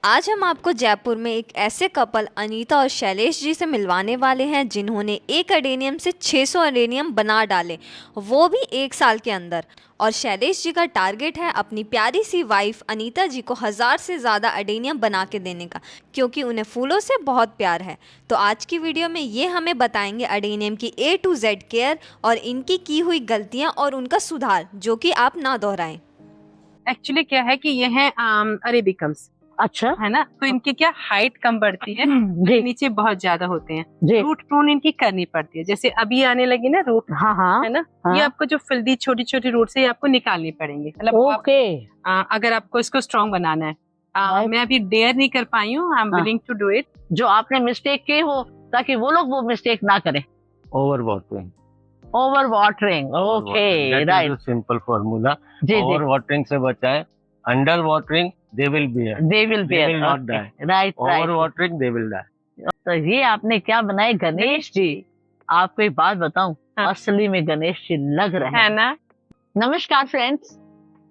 आज हम आपको जयपुर में एक ऐसे कपल अनीता और शैलेश जी से मिलवाने वाले हैं जिन्होंने एक अडेनियम से 600 अडेनियम बना डाले, वो भी 1 साल के अंदर। और शैलेश जी का टारगेट है अपनी प्यारी सी वाइफ अनीता जी को 1000 से ज़्यादा अडेनियम बना के देने का, क्योंकि उन्हें फूलों से बहुत प्यार है। तो आज की वीडियो में ये हमें बताएंगे अडेनियम की A to Z केयर और इनकी की हुई गलतियाँ और उनका सुधार, जो कि आप ना दोहराएं। एक्चुअली क्या है कि ये है अरेबिकम्स, अच्छा है ना। तो इनकी क्या हाइट कम बढ़ती है, जी नीचे बहुत ज्यादा होते हैं, जी रूट प्रून इनकी करनी पड़ती है। जैसे अभी आने लगी ना रूट, हाँ हाँ है ना। हाँ। ये आपको जो फिल्दी छोटी छोटी रूट्स है ये आपको निकालनी पड़ेंगे। मतलब ओके अगर आपको इसको स्ट्रॉन्ग बनाना है, Right. मैं अभी डेयर नहीं कर पाई हूँ। I am willing to do it. जो आपने मिस्टेक की हो ताकि वो लोग वो मिस्टेक ना करें। Over watering. Over watering, okay right. Simple formula. जी ओवर जी वाटरिंग से बचाए। Under watering they will bear, they will they will not die. Right over right. Watering they will die. तो ये आपने क्या बनाए गणेश जी? आपको एक बात बताऊं, हाँ। असली में गणेश जी लग रहे है हैं। ना। नमस्कार फ्रेंड्स,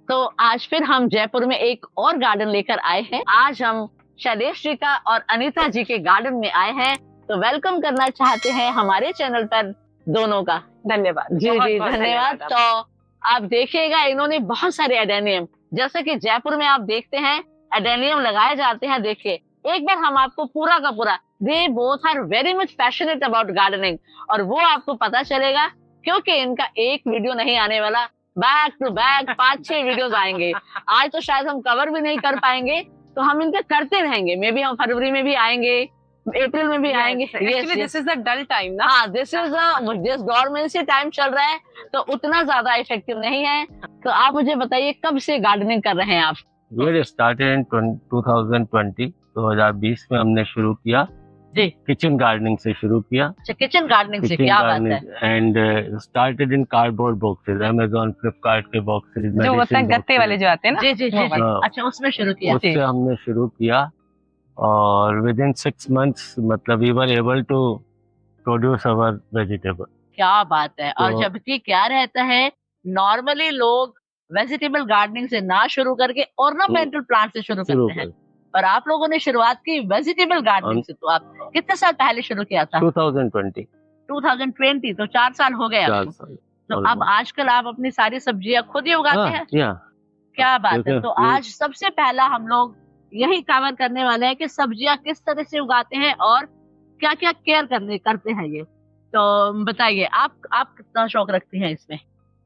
तो आज फिर हम जयपुर में एक और गार्डन लेकर आए हैं। आज हम शैलेश जी का और अनीता जी के गार्डन में आए हैं, तो वेलकम करना चाहते हैं हमारे चैनल पर दोनों का। धन्यवाद जी बहुत जी बहुत धन्यवाद। तो आप देखिएगा इन्होंने बहुत सारे एडेनियम, जैसे कि जयपुर में आप देखते हैं एडेनियम लगाए जाते हैं। देखिए एक बार हम आपको पूरा का पूरा, they both are very much passionate about gardening, और वो आपको पता चलेगा क्योंकि इनका एक वीडियो नहीं आने वाला, बैक टू बैक 5-6 वीडियोस आएंगे। आज तो शायद हम कवर भी नहीं कर पाएंगे, तो हम इनका करते रहेंगे। मे बी हम फरवरी में भी आएंगे, अप्रैल में भी आएंगे। Actually this is the dull time ना। हाँ, दिस इज जिस गवर्नमेंट से टाइम चल रहा है तो उतना ज्यादा इफेक्टिव नहीं है। तो आप मुझे बताइए कब से गार्डनिंग कर रहे हैं आप? We started in 2020, 2020 में हमने शुरू किया जी। किचन गार्डनिंग से शुरू किया। अच्छा, किचन गार्डनिंग से, क्या बात है। And started in cardboard boxes, Amazon Flipkart के बॉक्सेस, जो होता है गत्ते वाले जो आते हैं ना। जी जी जी जी। हाँ। अच्छा, उसमें शुरू किया। उससे हमने शुरू किया और विद इन 6 months मतलब we were able to produce our vegetable. क्या बात है। और तो- जबकि क्या रहता है, नॉर्मली लोग वेजिटेबल गार्डनिंग से ना शुरू करके ऑर्नामेंटल प्लांट से शुरू करते हैं, पर आप लोगों ने शुरुआत की वेजिटेबल गार्डनिंग से। तो आप कितने साल पहले शुरू किया था? 2020, 2020, तो 4 साल हो गए 4 आपको। साल। तो अब आजकल आप अपनी सारी सब्जियां खुद ही उगाते हैं? या क्या बात है। क्योंकि तो आज सबसे पहला हम लोग यही कवर करने वाले हैं कि सब्जियां किस तरह से उगाते हैं और क्या क्या केयर करते हैं ये। तो बताइए आप कितना शौक रखती हैं इसमें?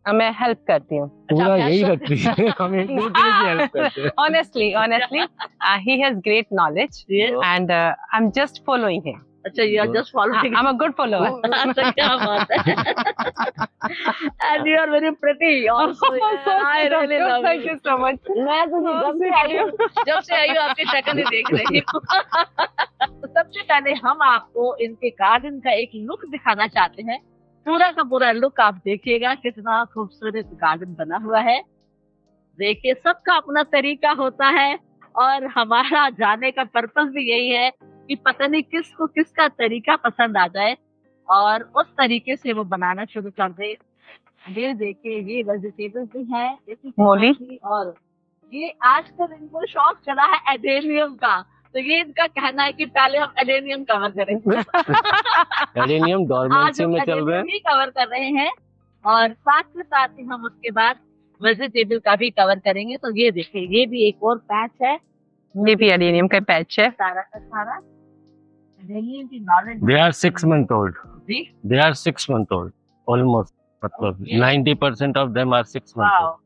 मैं हेल्प करती हूँ। पूरा अच्छा, यही अच्छा। रखती है। हम एक दूसरे की हेल्प करते हैं। honestly he has great knowledge Yes. and I'm just following him. अच्छा, you are just following. I'm a good follower. अच्छा, क्या बात है। And you are very pretty also. I really love Thank you so much. मैं तो जब से आई हूँ आपकी शक्ल ही देख रही हूँ। तो सबसे पहले हम आपको इनके गार्डन का एक लुक दिखाना चाहते हैं। पूरा का पूरा लुक आप देखिएगा, कितना खूबसूरत गार्डन बना हुआ है। देखिए, सबका अपना तरीका होता है और हमारा जाने का पर्पस भी यही है कि पता नहीं किसको किसका तरीका पसंद आ जाए और उस तरीके से वो बनाना शुरू कर दे। ये देखिए, ये वेजिटेबल्स भी है, मूली। और ये आजकल इनको शौक चला है एडेनियम का। तो ये इनका कहना है कि पहले हम एडेनियम कवर करेंगे। एडेनियम आज डॉर्मेंसी हम में चल रहे एडेनियम हैं। ही कवर कर रहे हैं और साथ के साथ ही हम उसके बाद वेजिटेबल का भी कवर करेंगे। तो ये देखिए, ये भी एक और पैच है, ये भी एडेनियम का पैच है। सारा का सारा एडेनियम की knowledge. They are 6 months old. जी, They are 6 months old. Almost. मतलब Okay. 90% of them are 6 months wow. old.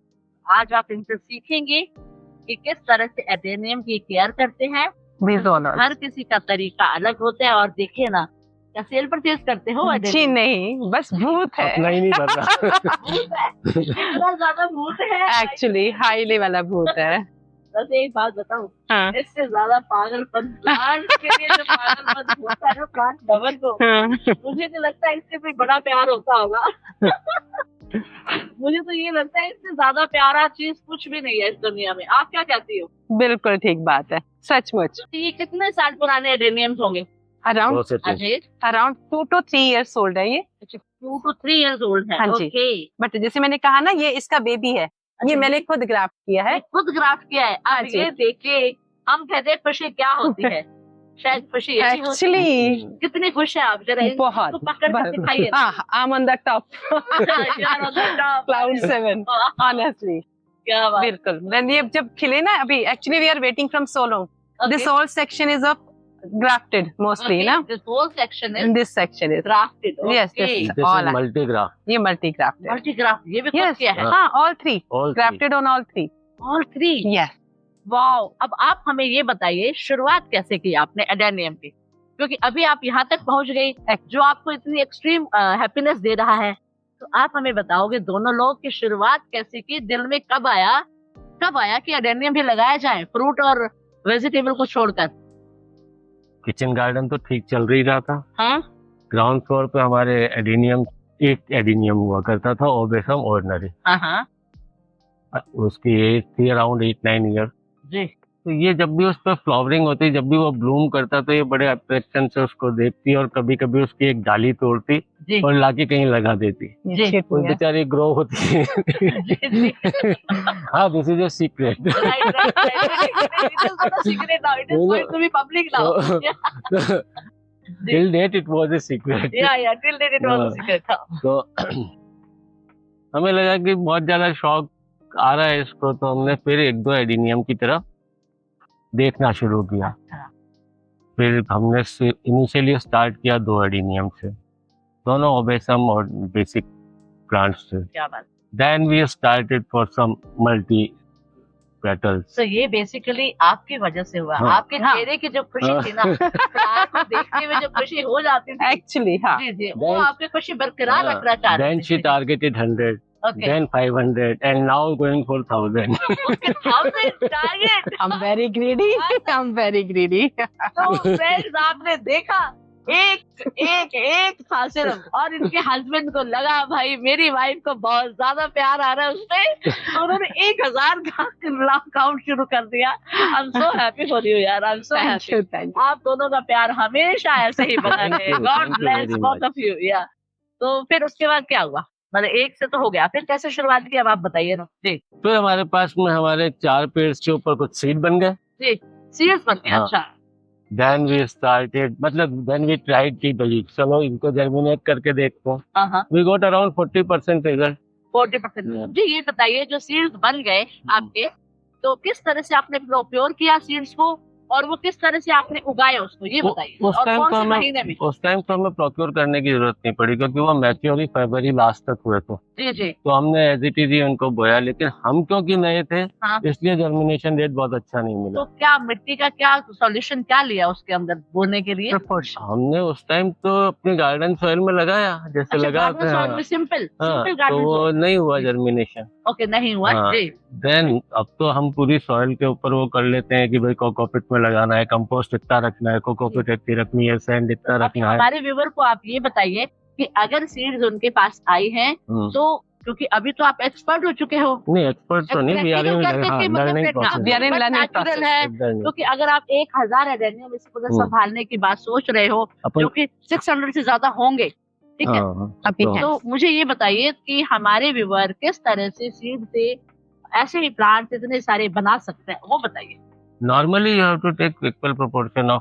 आज आप इनसे सीखेंगे कि किस तरह से एडेनियम की केयर करते हैं। These owners. हर किसी का तरीका अलग होता है। और देखिए ना, क्या सेल परचेज करते हो जी एडेनियम? नहीं, बस भूत अपना है। ही नहीं पता। भूत है। इतना ज्यादा भूत है। एक्चुअली हाईली वाला भूत है। बस एक बात बताऊं, हाँ। इससे ज्यादा पागलपन प्लांट के लिए जो पागलपन होता है ना प्लांट लवर को, हाँ। मुझे तो लगता है इससे कोई बड़ा प्यार होता होगा। मुझे तो ये लगता है इससे ज्यादा प्यारा चीज कुछ भी नहीं है इस दुनिया में। आप क्या कहती हो? बिल्कुल ठीक बात है, सचमुच। ये कितने साल पुराने एडेनियम्स होंगे? अराउंड 2 से 3। अजय, 2 to 3 years old है ये। 2 to 3 years old है। हाँ जी। ओके। बट जैसे मैंने कहा ना, ये इसका बेबी है। ये मैंने खुद ग्राफ्ट किया है। खुद ग्राफ्ट किया है। हाँ अब जी। ये देखिए, हम कहते हैं खुशी क्या होती है, शायद खुशी यही होती है। एक्चुअली कितनी खुश है आप, जरा बहुत इसको पकड़ कर दिखाइए। I am on the top You're on the top. Cloud 7 honestly क्या बात। बिल्कुल। When ये जब खिले ना, अभी actually we are waiting from so long. This whole section is of grafted mostly, Okay, ना? this whole section is And this section is grafted. Yes, Okay. yes. This All is multi-graph. ये multi grafted. Multi graft, ये भी खुद Yes, किया है। हाँ। हाँ, all three All three. grafted on all three. All three. Yes. Wow. अब आप हमें ये बताइए शुरुआत कैसे की आपने एडेनियम की, क्योंकि अभी आप यहाँ तक पहुँच गई जो आपको इतनी एक्सट्रीम हैप्पीनेस दे रहा है, तो आप हमें बताओगे दोनों लोग की शुरुआत कैसे की, दिल में कब आया कि एडेनियम भी लगाया जाए फ्रूट और वेजिटेबल को छोड़कर। किचन गार्डन तो ठीक चल रही रहा था। हाँ ग्राउंड फ्लोर पे हमारे एक एडिनियम हुआ करता था, ओबेसम ऑर्डिनरी। हाँ हाँ उसकी एज थी अराउंड 8-9 ईयर। जी। तो ये जब भी उस पर फ्लावरिंग होती, जब भी वो ब्लूम करता, तो ये बड़े अट्रैक्शन से उसको देखती और कभी कभी उसकी एक डाली तोड़ती जी और लाके कहीं लगा देती। जी वो बेचारी ग्रो होती है। जी हाँ, this is a secret. Till date it was a secret. तो हमें लगा कि बहुत ज्यादा शौक आ रहा है इसको, तो हमने फिर 1-2 एडिनियम की तरफ देखना शुरू किया। फिर हमने इनिशियली स्टार्ट किया 2 एडिनियम से, दोनों ओबेसम और बेसिक प्लांट्स से। क्या बात। Then we started for some multi petals. तो ये बेसिकली आपकी वजह से हुआ। हाँ। आपके चेहरे की जो खुशी थी ना, फ्लावर को देखते हुए जो खुशी हो जाती थी, Actually, हाँ. जी जी, वो Then- आपकी खुशी बरकरार रखना चाह Then रही she थी। targeted 100, Okay. then 500, and now going for 1000. Okay, 1000 target। I'm very greedy. I'm very greedy. तो फ्रेंड्स आपने देखा एक था सिर्फ, और इनके हस्बैंड को लगा भाई मेरी वाइफ को बहुत ज्यादा प्यार आ रहा है उससे, तो उन्होंने 1000 का काउंट शुरू कर दिया। I am so happy for you यार, I am so Thank happy. you, thank you. आप दोनों का प्यार हमेशा ऐसे ही बना Thank रहे। you, God thank you bless very both much. Of you. या तो फिर उसके बाद क्या हुआ, मतलब एक से तो हो गया, फिर कैसे शुरुआत की अब आप बताइए ना। जी फिर हमारे पास में हमारे 4 पेड़ के ऊपर कुछ सीड बन गए। जी, सीरियस बन गया। हाँ। अच्छा देन वी स्टार्टेड, मतलब देन वी ट्राइड की भाई चलो इनको जर्मिनेट करके देखते हैं। हाँ हाँ, we got around 40% result. 40%। Yeah. जी ये बताइए जो सीड्स बन गए आपके, तो किस तरह से आपने प्योर किया सीड्स को, और वो किस तरह से आपने उगाए उसको, ये बताइए। उस और टाइम कौन तो से महीने में। उस टाइम तो हमें प्रोक्योर करने की जरूरत नहीं पड़ी, क्योंकि वो मैच्योर ही फरवरी लास्ट तक हुए थे। जी जी तो हमने एज इट इज ही उनको बोया, लेकिन हम क्योंकि नए थे हाँ। इसलिए जर्मिनेशन रेट बहुत अच्छा नहीं मिला। तो क्या मिट्टी का क्या सॉल्यूशन क्या लिया उसके अंदर बोने के लिए। Proportion. हमने उस टाइम तो अपनी गार्डन सॉइल में लगाया, जैसे लगाते हैं। सिंपल हाँ, सिंपल तो गार्डन वो नहीं हुआ जर्मिनेशन। ओके नहीं हुआ। हाँ। जी देन अब तो हम पूरी सॉइल के ऊपर वो कर लेते हैं कि भाई कोकोपिट में लगाना है, कंपोस्ट इतना रखना है, कोकोपिट इतनी रखनी है, सैंड इतना अब रखना है। हमारे व्यूवर को आप ये बताइए कि अगर सीड्स उनके पास आई हैं, हम्म। तो क्योंकि अभी तो आप एक्सपर्ट हो चुके हो, नहीं एक्सपर्ट तो नहीं, वी आर इन Practical करके मतलब लर्निंग फिर We are in but learning natural process. है, प्रोसेस। क्योंकि अगर आप 1000 एडेनियम इसको हम्म। संभालने की बात सोच रहे हो, अपन जो कि 600 से ज्यादा होंगे, ठीक है, हाँ, अभी तो- है। तो मुझे ये बताइए कि हमारे व्यूवर किस तरह से सीड से ऐसे ही प्लांट इतने सारे बना सकते हैं, वो बताइए। Normally you have to take equal proportion of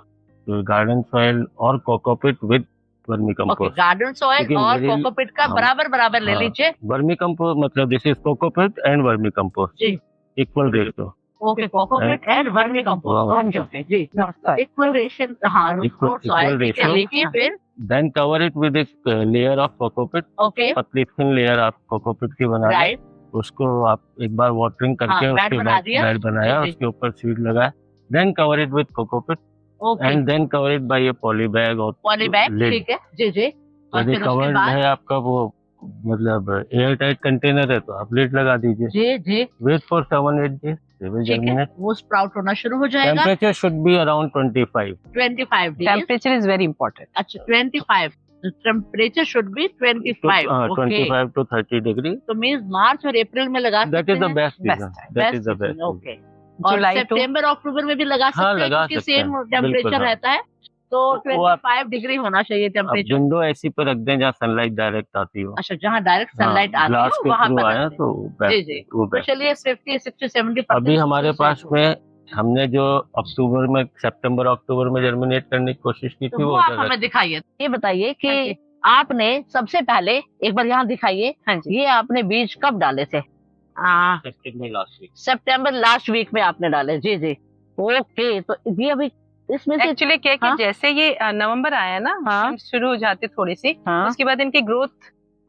garden soil or cocopeat with vermi okay, compost. Garden soil लेकिन और मेरे- कोकोपिट का हाँ, बराबर ले हाँ। लीजिए। Vermi compost मतलब this is cocopeat and vermi compost. जी। Equal ratio. Okay, cocopeat and vermi compost. हाँ। ओके जी, Sorry. Equal ration. हाँ, Equal सॉइल ratio. लेके फिर Then cover it with a layer of cocopeat. Okay पतली thin layer आप cocopeat की बना लें। राइट। उसको आप एक बार वाटरिंग करके हाँ, उसके bed बना बाद दिया। बेड बनाया, जी, जी। उसके ऊपर सीड लगाया। Then cover it with cocopeat okay, and then cover it by a poly bag or poly bag, lid. ठीक है। जी जी, और यदि फिर उसके कवर्ड बाद है आपका वो मतलब एयर टाइट कंटेनर है, तो आप लिड लगा दीजिए। जी जी, wait for 7-8 days, they will ठीक है, जर्मिनेट। वो स्प्राउट होना शुरू हो जाएगा। Temperature should be around 25। 25 days. Temperature is very important. अच्छा 25, temperature should be 25। Okay, 25 to 30 degree. तो मींस मार्च और अप्रैल में लगा दैट सकते इज द हैं। Best Best season, time, that is the best. Okay, और July to सितंबर October में भी लगा सकते हाँ, हैं, लगा क्योंकि सकते हैं, सेम बिल्कुल, टेम्परेचर हाँ। रहता है, तो वो आप- 25 डिग्री होना चाहिए अब टेम्परेचर। विंडो ऐसी पर रख दें जहाँ सनलाइट डायरेक्ट आती हो। अच्छा, जहाँ डायरेक्ट सनलाइट आती ग्लास है के वहाँ थ्रू पर आया रखते हैं। तो जी बेस्ट, जी, वो तो बेस्ट। चलिए 50, 60, 70% अभी हमारे पास में हमने जो अक्टूबर में, सितंबर अक्टूबर में जर्मिनेट करने की कोशिश की थी तो वो वो आप जगह हमें दिखाइए, ये बताइए हाँ कि जी। आपने सबसे पहले एक बार यहाँ दिखाइए, हाँ जी। ये आपने बीज कब डाले थे? सितंबर लास्ट वीक। सितंबर लास्ट वीक में आपने डाले, जी जी। ओके, तो ये अभी इसमें से एक्चुअली क्या है कि हाँ? जैसे ये नवंबर आया ना, हाँ। हम शुरू हो जाते थोड़ी सी, हाँ, उसके बाद इनकी ग्रोथ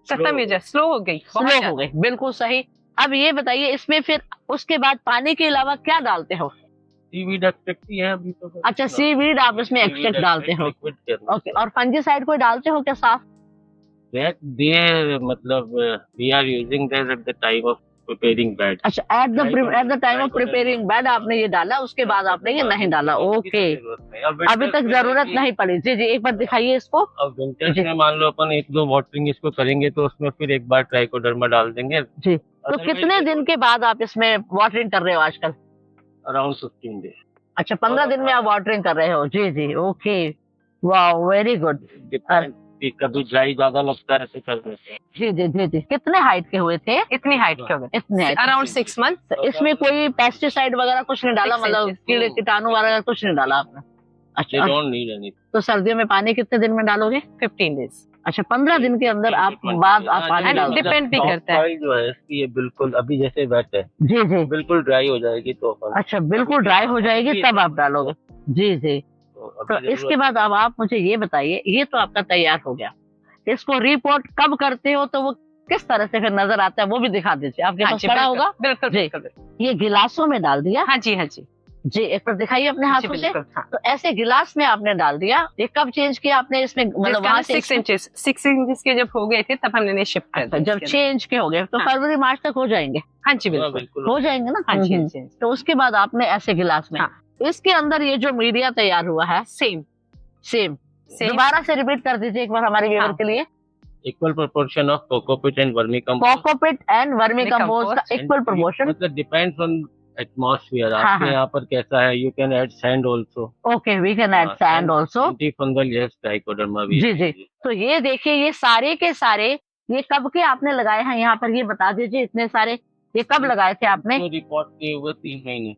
खत्म हो जाए, स्लो हो गई, बहुत स्लो हो ज्यादा। गए, बिल्कुल सही। अब ये बताइए इसमें फिर उसके बाद पानी के अलावा क्या डालते हो? सीवीड एक्सट्रैक्ट ही है अभी तो। अच्छा, सीवीड आप इसमें एक्सट्रैक्ट डालते हो, ओके। और फंजीसाइड कोई डालते हो क्या साफ? That they मतलब we are using that at the time of preparing bed. अच्छा, at the time of preparing bed आपने ये डाला, उसके बाद आपने ये नहीं डाला, ओके। अभी तक जरूरत नहीं पड़ी, जी जी। एक बार दिखाइए इसको। अब विंटर्स में मान लो अपन एक दो वाटरिंग इसको करेंगे तो उसमें फिर एक बार ट्राइकोडर्मा डाल देंगे। जी, तो कितने दिन के बाद आप इसमें वाटरिंग कर रहे हो आजकल? Around 15 days. अच्छा, 15 दिन में आप वाटरिंग कर रहे हो, जी जी, ओके, वाह, वेरी गुड। कभी ड्राई ज्यादा लगता है तो कर देते हैं। जी जी जी जी। कितने हाइट के हुए थे? इतनी हाइट के हो गए, इतने height के। Around 6 month. तो इसमें कोई पेस्टिसाइड वगैरह कुछ नहीं डाला, 6 मतलब inches। कीड़े कीटाणु वगैरह कुछ नहीं डाला आपने? They अच्छा, don't need anything। तो सर्दियों में पानी कितने दिन में डालोगे? 15 डेज। अच्छा, 15 दिन के अंदर आप बाद आप पानी And डालोगे? depend भी करता है। Soil जो है इसकी ये बिल्कुल अभी जैसे वेट है, जी जी। बिल्कुल ड्राई हो जाएगी तो अपन अच्छा, बिल्कुल ड्राई हो जाएगी तब आप डालोगे, जी जी। तो अभी इसके बाद अब आप मुझे ये बताइए, ये तो आपका तैयार हो गया, इसको रिपोर्ट कब करते हो, तो वो किस तरह से फिर नजर आता है वो भी दिखा दीजिए, आपके हाँ पास जी, पड़ा बिल्कुल, होगा। बिल्कुल जी। बिल्कुल बिल्कुल। ये गिलासों में डाल दिया, हाँ जी, हाँ जी, जी, एक बार दिखाइए अपने जी, हाथों से। बिल्कुल, हाँ। तो ऐसे गिलास में आपने डाल दिया, ये कब चेंज किया आपने इसमें, मतलब वहां से 6 इंचेस, 6 इंचेस के जब हो गए थे तब हमने शिफ्ट कर अच्छा, दिया जब इसके चेंज के हो गए तो हाँ। फरवरी मार्च तक हो जाएंगे, अंदर। हाँ जी, बिल्कुल बिल्कुल हो जाएंगे ना। हाँ जी, हाँ हम्म। जी, तो उसके बाद आपने ऐसे गिलास में, हाँ। इसके अंदर ये जो मीडिया तैयार हुआ है, सेम सेम सेम दोबारा से रिपीट कर दीजिए एक बार हमारे व्यूअर हाँ। के लिए। Equal proportion of cocopeat and vermi compost. Cocopeat and vermi compost का इक्वल प्रोपोर्शन, मतलब डिपेंड्स ऑन एटमॉस्फेयर, हाँ, आपके हाँ। यहाँ पर कैसा है। You can add sand also. Okay, we can add sand also. Anti fungal yes trichoderma भी। जी जी। तो ये देखिए, ये सारे के सारे ये कब के आपने लगाए हैं यहाँ पर, ये बता दीजिए, इतने सारे ये कब लगाए थे आपने? तो रिपोर्ट किए हुए 3 महीने।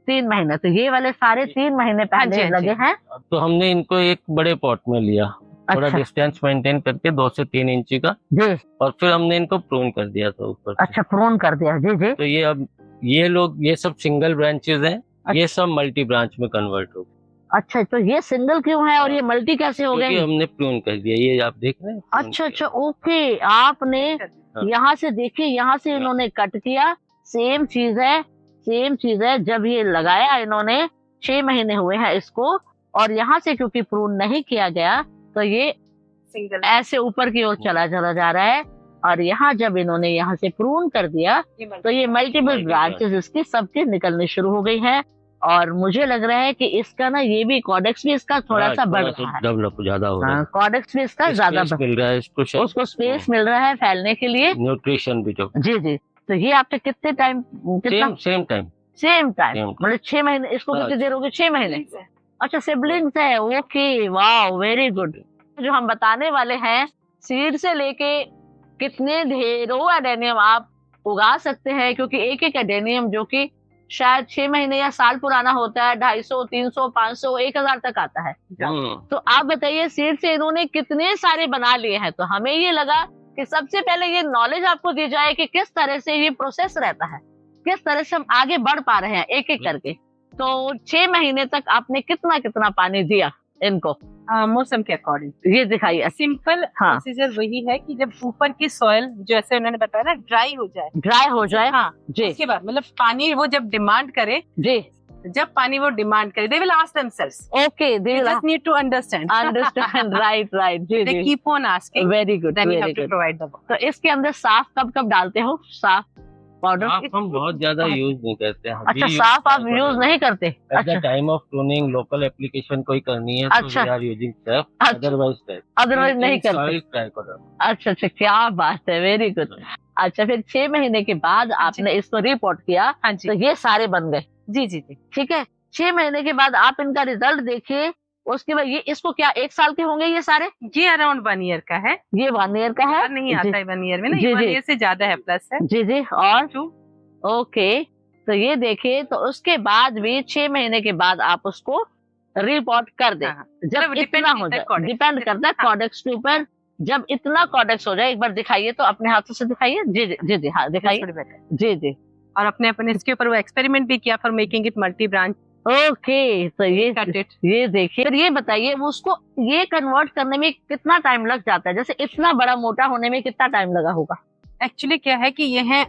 3 महीने, तो ये वाले सारे 3 महीने हाँ जी, पहले हाँ जी। लगे हैं। अब तो हमने इनको एक बड़े पॉट में लिया, थोड़ा अच्छा डिस्टेंस मेंटेन करके 2 से 3 इंची का, जी, और फिर हमने इनको प्रून कर दिया था ऊपर से। अच्छा, प्रून कर दिया, जी जी। तो ये अब ये लोग, ये सब सिंगल ब्रांचेस हैं, ये सब मल्टी ब्रांच में कन्वर्ट हो गए अच्छा, तो ये सिंगल क्यों है और ये मल्टी कैसे हो क्योंकि गए? हमने प्रून कर दिया। ये आप देख रहे हैं prune अच्छा किया। अच्छा, ओके, आपने हाँ। यहाँ से देखिए, यहाँ से इन्होंने कट किया, सेम चीज है, सेम चीज है। जब ये लगाया इन्होंने 6 महीने हुए हैं इसको, और यहाँ से क्योंकि प्रून नहीं किया गया तो ये सिंगल ऐसे ऊपर की ओर चला चला जा रहा है, और यहाँ जब इन्होंने यहाँ से प्रून कर दिया तो ये मल्टीपल Multiple ब्रांचेस इसकी सबके निकलने शुरू हो गई हैं। और मुझे लग रहा है कि इसका ना ये भी कॉडेक्स भी इसका थोड़ा सा बढ़ रहा है, डेवलप ज्यादा हो रहा है। कॉडेक्स भी इसका ज्यादा Space मिल रहा है इसको, उसको स्पेस मिल रहा है फैलने के लिए। न्यूट्रिशन भी जो जी जी। तो ये आपने कितने टाइम, कितना same time same time, Same मतलब 6 महीने, इसको हाँ। कितनी देर हो गई? 6 महीने। अच्छा, सिबलिंग्स है, ओके, वाह, वेरी गुड। जो हम बताने वाले हैं, सीड से लेके कितने ढेरों एडेनियम आप उगा सकते हैं, क्योंकि एक एक एडेनियम जो कि शायद 6 महीने या साल पुराना होता है, 250, 300, 500, 1000 तक आता है। तो आप बताइए, सीड से इन्होंने कितने सारे बना लिए हैं। तो हमें ये लगा कि सबसे पहले ये नॉलेज आपको दी जाए कि किस तरह से ये प्रोसेस रहता है, किस तरह से हम आगे बढ़ पा रहे हैं एक एक करके। तो 6 महीने तक आपने कितना कितना पानी दिया इनको, मौसम के अकॉर्डिंग। ये दिखाइए। सिंपल हाँ। प्रोसीजर वही है कि जब ऊपर की सॉइल, जैसे उन्होंने बताया ना, ड्राई हो जाए, ड्राई हो जाए, हाँ, जी उसके बाद मतलब पानी वो जब डिमांड करे, जी, जब पानी वो डिमांड करे, they will ask themselves, okay, they you just need to understand, understand, right right, जी they जी, keep on asking, very good, then you very have to good. provide the water. तो इसके अंदर साफ कब कब डालते हो, साफ पाउडर? आप हम बहुत ज्यादा यूज नहीं करते हैं। अच्छा, साफ आप यूज नहीं करते? एट अच्छा, the time of pruning local application कोई करनी है अच्छा। तो वी आर यूजिंग सर्फ, अच्छा। अदरवाइज अदरवाइज नहीं करते। Soil trichoderma. अच्छा अच्छा, क्या बात है, वेरी गुड। अच्छा, फिर 6 महीने के बाद आपने इसको रिपोर्ट किया, हाँ तो जी, ये सारे बन गए, जी जी जी। ठीक है। 6 महीने के बाद आप इनका रिजल्ट देखिए, उसके बाद ये इसको क्या 1 साल के होंगे ये सारे? ये अराउंड 1 ईयर का है, ये 1 ईयर का है, और नहीं आता है 1 ईयर में ना, जी, ये 1 जी। ईयर से ज्यादा है, प्लस है जी जी। और 2। ओके, तो ये देखिए, तो उसके बाद भी 6 महीने के बाद आप उसको रिपोर्ट कर दें। हाँ, जब मतलब depend इतना हो करता है जाए, codex डिपेंड पे। करता है हाँ। कॉडेक्स के ऊपर। जब इतना कॉडेक्स हो जाए, एक बार दिखाइए तो अपने हाथों से दिखाइए। जी जी जी जी, हाँ दिखाइए। थोड़ी better। जी जी। और अपने इसके ऊपर वो एक्सपेरिमेंट भी किया for making it multi branch. Okay, तो Cut it। ये देखिए, फिर ये बताइए वो उसको ये कन्वर्ट करने में कितना टाइम लग जाता है? जैसे इतना बड़ा मोटा होने में कितना टाइम लगा होगा? एक्चुअली क्या है कि ये है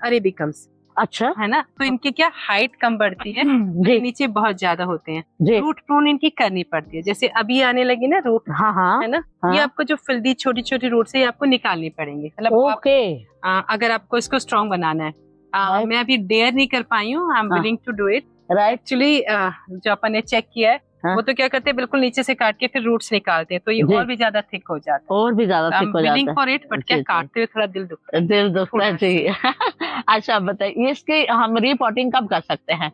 अरेबिकम्स, अच्छा। है ना, तो इनकी क्या हाइट कम बढ़ती है, जी नीचे बहुत ज्यादा होते हैं, जी। रूट प्रून इनकी करनी पड़ती है। जैसे अभी आने लगी ना रूट, हाँ हाँ है ना, हाँ। ये आपको जो फिल्दी छोटी छोटी रूट्स है ये आपको निकालनी पड़ेंगी। मतलब वो आप, ओके। अगर आपको इसको स्ट्रॉन्ग बनाना है, Right. मैं अभी डेयर नहीं कर पाई हूँ, आई एम हाँ। Willing to do it. Right. Actually जो अपन ने चेक किया है, हाँ। वो तो क्या करते हैं, बिल्कुल नीचे से काट के फिर रूट्स निकालते हैं, तो ये जी। और भी ज्यादा थिक हो जाता है। और भी ज्यादा आई थिक एम हो विलिंग जाता फॉर इट, बट क्या जी, जी। काटते हुए थोड़ा दिल दुखता है, दिल दुखता है। थोड़ा जी। अच्छा, आप बताइए इसकी हम रिपोर्टिंग कब कर सकते हैं?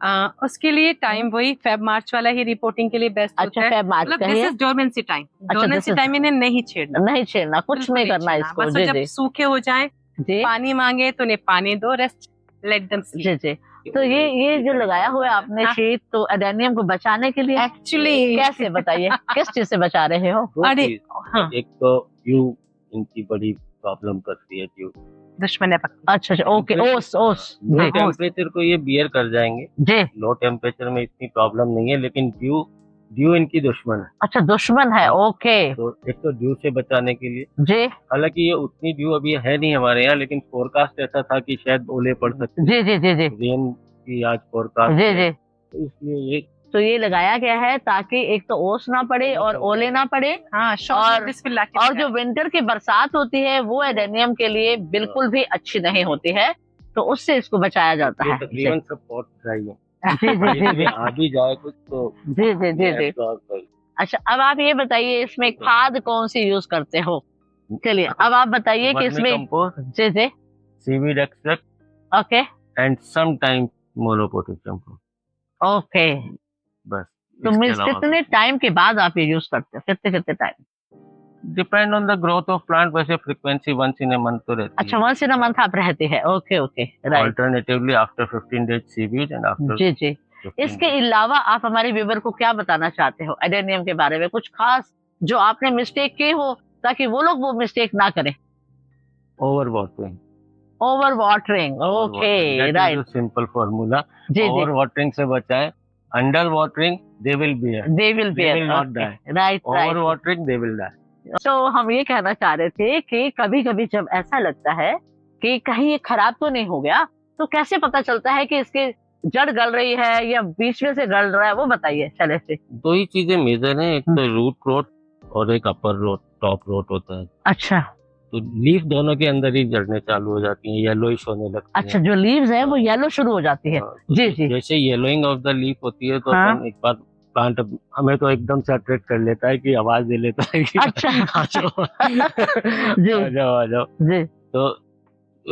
है। उसके लिए टाइम वही फेब मार्च वाला ही रिपोर्टिंग के लिए बेस्ट अच्छा, होता है। फेब मार्च मतलब का this he is dormancy time. this dormancy is- time इन्हें नहीं छेड़ना, नहीं छेड़ना, कुछ बिल्कुल नहीं करना छेड़ना। इसको। बस जी जब जी सूखे हो जाएं, जी पानी मांगे तो उन्हें पानी दो, रेस्ट लेट देम जी स्लीप। जी। तो ये जो लगाया हुआ है आपने हाँ। शीट, तो एडेनियम को बचाने के लिए एक्चुअली कैसे बताइए, किस चीज से बचा रहे हो? दो अरे, चीज, हाँ, एक तो ड्यू इनकी बड़ी प्रॉब्लम करती है, ड्यू। दुश्मन है पक्का। अच्छा अच्छा, ओके। ओस ओस। लो जी टेम्परेचर को ये बियर कर जाएंगे, जी। लो टेम्परेचर में इतनी प्रॉब्लम नहीं है, लेकिन ड्यू ड्यू इनकी दुश्मन है। अच्छा, दुश्मन है। ओके तो एक तो ड्यू से बचाने के लिए, जी हालांकि ये उतनी ड्यू अभी है नहीं हमारे यहाँ, लेकिन फोरकास्ट ऐसा था कि शायद ओले पड़ सकते जी जी जी जी रेन की आज फोरकास्ट जी है, जी। तो इसलिए ये तो ये लगाया गया है ताकि एक तो ओस ना पड़े और ओले ना पड़े, हाँ, और जो विंटर की बरसात होती है वो एडेनियम के लिए बिल्कुल भी अच्छी नहीं होती है, तो उससे इसको बचाया जाता ये है। जी तकरीबन सब बहुत ड्राई है। जी जी कहीं से भी जी आ भी जाए कुछ तो जी जी जी जी। absorb कर। अच्छा, अब आप ये बताइए इसमें खाद कौन सी यूज करते हो? चलिए अब आप बताइए कि इसमें। कंपोस्ट, जी जी। Seaweed extract okay and some time monopotassium. Okay. बस तो मीन्स कितने टाइम के बाद आप ये यूज करते हो? कितने कितने time? Depend on the growth of plant, वैसे frequency once in a month तो रहती अच्छा, वंस इन अ मंथ आप रहते हैं। ओके ओके, है। Right. Alternatively after 15 days seaweed and after जी जी। इसके अलावा आप हमारे व्यूवर को क्या बताना चाहते हो एडेनियम के बारे में? कुछ खास जो आपने मिस्टेक की हो, ताकि वो लोग वो मिस्टेक ना करें। Over watering. Over watering. Okay, right. Simple formula, जी ओवर जी। वाटरिंग से बचाएं। Under watering they will bear, they will They will not bear. die. Right over right. Watering they will die. तो हम ये कहना चाह रहे थे कि कभी कभी जब ऐसा लगता है कि कहीं ये खराब तो नहीं हो गया, तो कैसे पता चलता है कि इसकी जड़ गल रही है या बीच में से गल रहा है, वो बताइए चले से। दो ही चीजें मेजर हैं, एक तो रूट रोट और एक अपर रोट, टॉप रोट होता है। अच्छा तो लीफ दोनों के अंदर ही जड़ने चालू हो जाती हैं, येलोइश होने लगती अच्छा, हैं। जो लीव्स है वो येलो शुरू हो जाती है। हाँ, तो जी जी। जैसे येलोइंग ऑफ द लीफ होती है तो हाँ। अपन एक बार प्लांट हमें तो एकदम से अट्रैक्ट कर लेता है कि आवाज दे लेता है कि अच्छा। आ जाओ जी आ जाओ आ जाओ। जी। तो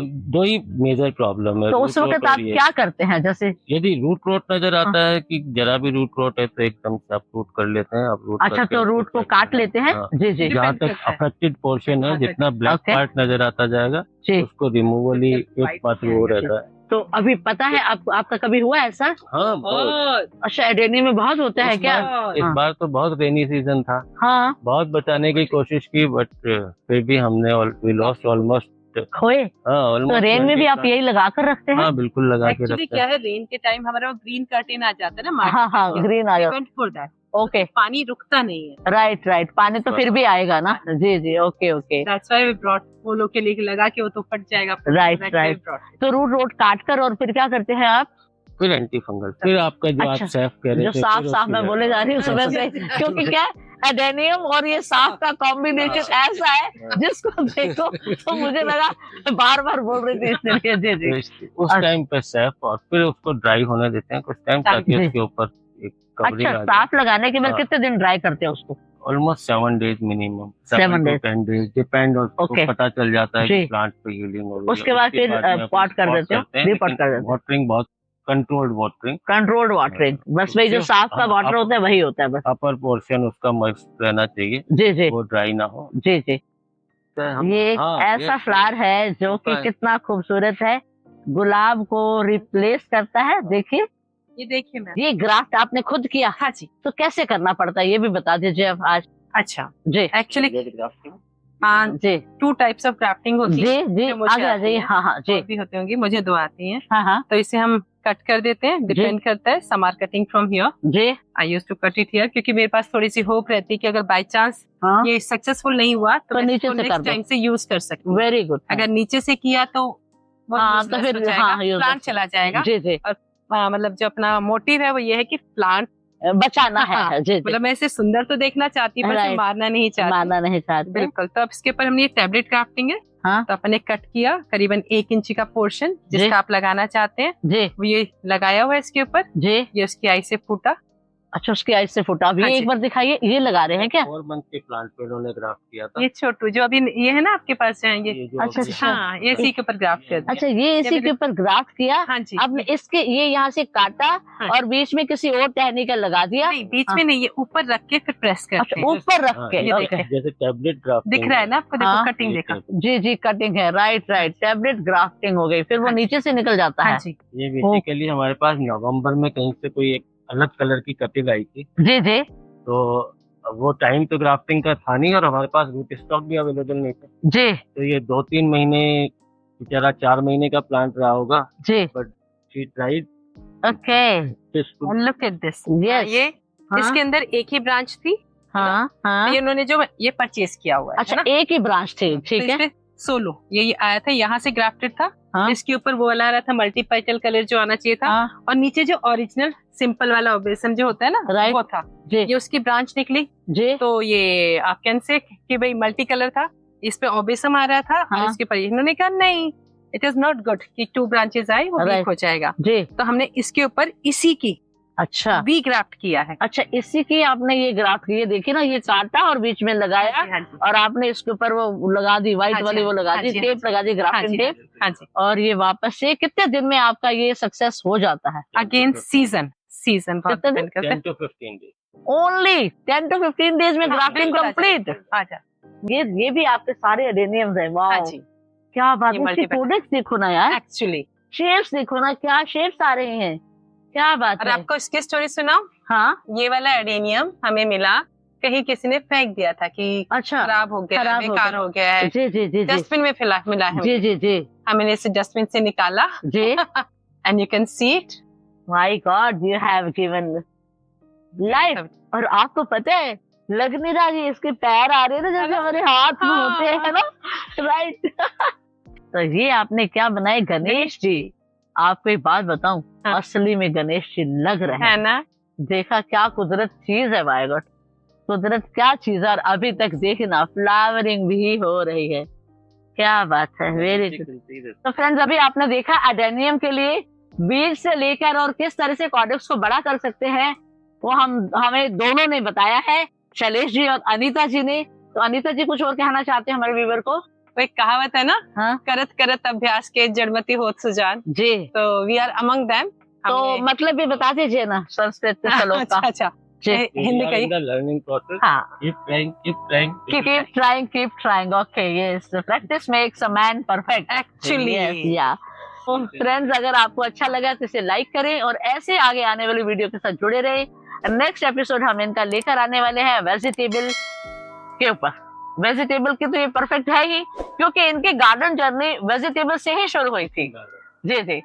दो ही मेजर प्रॉब्लम है, तो उस root वक्त rot आप और ये। क्या करते हैं? जैसे यदि रूट रोट नजर आता है कि जरा भी रूट रोट है तो एकदम से आप रूट कर लेते हैं। आप रूट अच्छा, तो रूट को काट लेते हैं। हाँ। जी जी जहाँ Depend तक करता है। अफेक्टेड पोर्शन है, जितना ब्लैक Okay. पार्ट नजर आता जाएगा जी। उसको रिमूवल ही एक बात वो रहता है। तो अभी पता है आपको, आपका कभी हुआ ऐसा? हाँ बहुत। अच्छा, एडेनियम में बहुत होता है क्या? इस हाँ। बार तो बहुत रेनी सीजन था, हाँ, बहुत बचाने की कोशिश की, बट फिर भी हमने वी लॉस्ट ऑलमोस्ट। खोए। हाँ तो ऑलमोस्ट। रेन में भी आप यही लगा कर रखते हैं? हाँ बिल्कुल लगा के एक्चुअली रखते क्या हैं। है, रेन के टाइम हमारा ग्रीन कर्टेन आ जाता है ना, हाँ हाँ, ग्रीन आ जाओ। Prevent for that. ओके, पानी रुकता नहीं है, राइट राइट। पानी तो फिर भी आएगा ना। जी जी, okay okay, that's why we brought फूलों के लिए लगा के वो तो फट जाएगा। Right That's why we right. brought it. तो रूट रोट काट कर और फिर क्या करते हैं आप? फिर एंटी फंगल, फिर आपका जो अच्छा, आप सैफ कह रहे जो थे, साफ फिर साफ उसकी मैं जगह- बोले जा रही हूँ सुबह से, क्योंकि क्या एडेनियम और ये साफ का कॉम्बिनेशन ऐसा है जिसको देखो तो मुझे लगा बार बार बोल रही थी, इसलिए। जी जी। तो उस टाइम पे सैफ और फिर उसको ड्राई होने देते हैं कुछ टाइम, ताकि जी। उसके ऊपर एक कवरिंग अच्छा, आ जाए। साफ लगाने के बाद हाँ। कितने दिन ड्राई करते हैं उसको? Almost 7 days minimum, 7 to days. 10 days depend. उसको Okay. पता चल जाता है जी। कि प्लांट पे हीलिंग हो रही है। उसके बाद फिर पॉट कर देते हो, repot कर देते हो। वाटरिंग बहुत कंट्रोल्ड वाटरिंग, कंट्रोल्ड वाटरिंग, बस वही जो साफ का वाटर होता है वही होता है बस। अपर पोर्शन उसका मॉइस्ट रहना चाहिए, जी जी वो ड्राई ना हो। जी जी। ये एक हाँ, ऐसा ये- फ्लावर है जो कि होता है। कितना खूबसूरत है। गुलाब को रिप्लेस करता है। देखिए ये देखिए मैम। ये ग्राफ्ट आपने खुद किया, हाँ जी। तो कैसे करना पड़ता है ये भी बता दीजिए अब आज। अच्छा, जी एक्चुअली जी 2 टाइप्स ऑफ ग्राफ्टिंग होती है। जी जी जो मुझे आगे आ आती जाइए। है, हाँ हाँ जी और भी होते होंगे, मुझे 2 आती हैं। हाँ हाँ तो इसे हम कट कर देते हैं, डिपेंड करता है। Some are cutting from here, जी I used to cut it here, क्योंकि मेरे पास थोड़ी सी होप रहती है कि अगर बाय चांस हाँ ये सक्सेसफुल नहीं हुआ तो तो मैं नीचे इसको से कर नेक्स्ट दो। टाइम से यूज कर सकती हूँ। Very good. अगर नीचे से किया तो वो हाँ useless तो फिर हो जाएगा, हाँ use प्लांट कर- चला जाएगा। जी जी मतलब जो अपना मोटिव है वो ये है कि प्लांट, बचाना हाँ, है। जी जी मतलब मैं इसे सुंदर तो देखना चाहती हूँ, पर इसे Right. मारना नहीं चाहती। मारना नहीं चाहते। बिल्कुल। तो अब इसके ऊपर हमने ये टैबलेट क्राफ्टिंग है, हाँ तो अपने कट किया करीबन 1 इंची का पोर्शन जिसका आप लगाना चाहते हैं, जी वो ये लगाया हुआ है इसके ऊपर। जी ये उसकी आई से फूटा। अच्छा उसकी आइस से फुटा। अब हाँ ये जी। एक बार दिखाइए, ये लगा रहे हैं क्या? 4 मंथ के प्लांट पे इन्होंने ग्राफ्ट किया था। ये छोटू जो अभी ये है ना आपके पास है, ये जो अच्छा, अभी- अच्छा। हाँ, ये इसी के ऊपर ग्राफ्ट कर दिया। अच्छा ये इसी के ऊपर ग्राफ्ट किया। हाँ जी। अब इसके ये यहाँ से काटा हाँ। और बीच में किसी और टहनी का लगा दिया। नहीं, बीच में नहीं, ये ऊपर रख के फिर प्रेस करते अच्छा हैं। ऊपर रख हाँ, के। ये ओके जैसे टैबलेट ग्राफ्टिंग दिख रहा है ना आपको? देखो हाँ। कटिंग देखा। जी जी कटिंग है। राइट राइट टैबलेट ग्राफ्टिंग हो गई, फिर वो हाँ जी। नीचे से निकल जाता हाँ है। जी। ये बेसिकली हमारे पास नवंबर में कहीं से कोई एक अलग कलर की कटिंग आई थी, जी जी तो वो टाइम तो ग्राफ्टिंग का था नहीं और हमारे पास रूट स्टॉक भी अवेलेबल नहीं था, जी तो ये 2-3 महीने बेचारा 4 महीने का प्लांट रहा होगा, जी but she tried okay look at this. Yes. ये हाँ। इसके अंदर एक ही ब्रांच थी, हाँ हाँ ये उन्होंने जो ये परचेज किया हुआ है अच्छा ना? एक ही ब्रांच थी। ठीक तो है इसमें सोलो ये आया था, यहाँ से ग्राफ्टेड था। हाँ इसके ऊपर वो वाला आ रहा था मल्टी पेटल कलर जो आना चाहिए था, हाँ और नीचे जो ओरिजिनल सिंपल वाला ओबेसम जो होता है ना, Right. वो था। जी ये उसकी ब्रांच निकली, जी तो ये आप कैन से कि भाई मल्टी कलर था, इस पे ओबेसम आ रहा था, हाँ। और इसके ऊपर इन्होंने कहा नहीं, इट इज नॉट गुड कि 2 ब्रांचेस आए, वो Right. वीक हो जाएगा। जी तो हमने इसके ऊपर इसी की अच्छा वी ग्राफ्ट किया है। अच्छा इसी की आपने ये ग्राफ्ट की, ये देखिए ना, ये काटा और बीच में लगाया हाँ जी, और आपने इसके ऊपर वो लगा दी, व्हाइट हाँ जी, वाली वो लगा हाँ दी, जी, टेप लगा दी, हाँ ग्राफ्टिंग जी, टेप। हाँ जी। और ये वापस से कितने दिन में आपका ये सक्सेस हो जाता है? अगेन सीजन बहुत कितने डिपेंड करता है। 10 to 15 days। Only 10 to 15 days में हाँ, ग्राफ्टिंग बिल्कुल आ कंप्लीट। जाएगा। आ जा। ये भी आपके सारे एडेनियम्स है। हाँ वाह जी, क्या बात ये है। इसके multiple- प्रोडक्ट्स देखो ना यार, एक्चुअली। शेप्स देखो ना, क्या शेप्स आ रहे हैं, क्या बात और है। आपको इसकी स्टोरी सुनाओ? हाँ ये वाला एडेनियम हमें मिला, कहीं किसी ने फेंक दिया था कि अच्छा खराब हो गया है, खराब हो बेकार गया। हो गया है। जी जी जी जी डस्टबिन में मिला है। जी जी जी हमने इसे डस्टबिन से निकाला, जी and you can see it. My god you have given life. और आपको पता है लग नहीं रहा कि इसके पैर आ रहे हैं ना जैसे हमारे हाथ में हाँ। होते हैं ना, राइट। तो ये आपने क्या बनाए? गणेश जी। आपको एक बात बताऊं, हाँ। असली में गणेश जी लग रहे है हैं। ना? देखा क्या कुदरत चीज है, माय गॉड कुदरत क्या चीज है। और अभी तक देखे ना फ्लावरिंग भी हो रही है, क्या बात है। Very good. तो फ्रेंड्स अभी आपने देखा एडेनियम के लिए बीज से लेकर और किस तरह से कॉर्डेक्स को बड़ा कर सकते हैं, वो हमें दोनों ने बताया है, शैलेश जी और अनीता जी ने। तो अनीता जी कुछ और कहना चाहते हैं हमारे व्यूवर को? वो एक कहावत है ना, हाँ करत करत अभ्यास के जड़मती होत सुजान। जी, तो वी आर अमंग देम। तो मतलब भी बता दीजिए ना संस्कृत के श्लोक अच्छा का। अच्छा, जी हिंदी का ही। Learning process. हाँ keep trying keep trying okay yes practice makes a man perfect Actually. yes yeah friends अगर आपको अच्छा लगा तो इसे लाइक करें और ऐसे आगे आने वाली वीडियो के साथ जुड़े रहे। नेक्स्ट एपिसोड हम इनका लेकर आने वाले हैं वेजिटेबल के ऊपर। वेजिटेबल की तो ये परफेक्ट है ही, क्योंकि इनकी गार्डन जर्नी वेजिटेबल से ही शुरू हुई थी। जी जी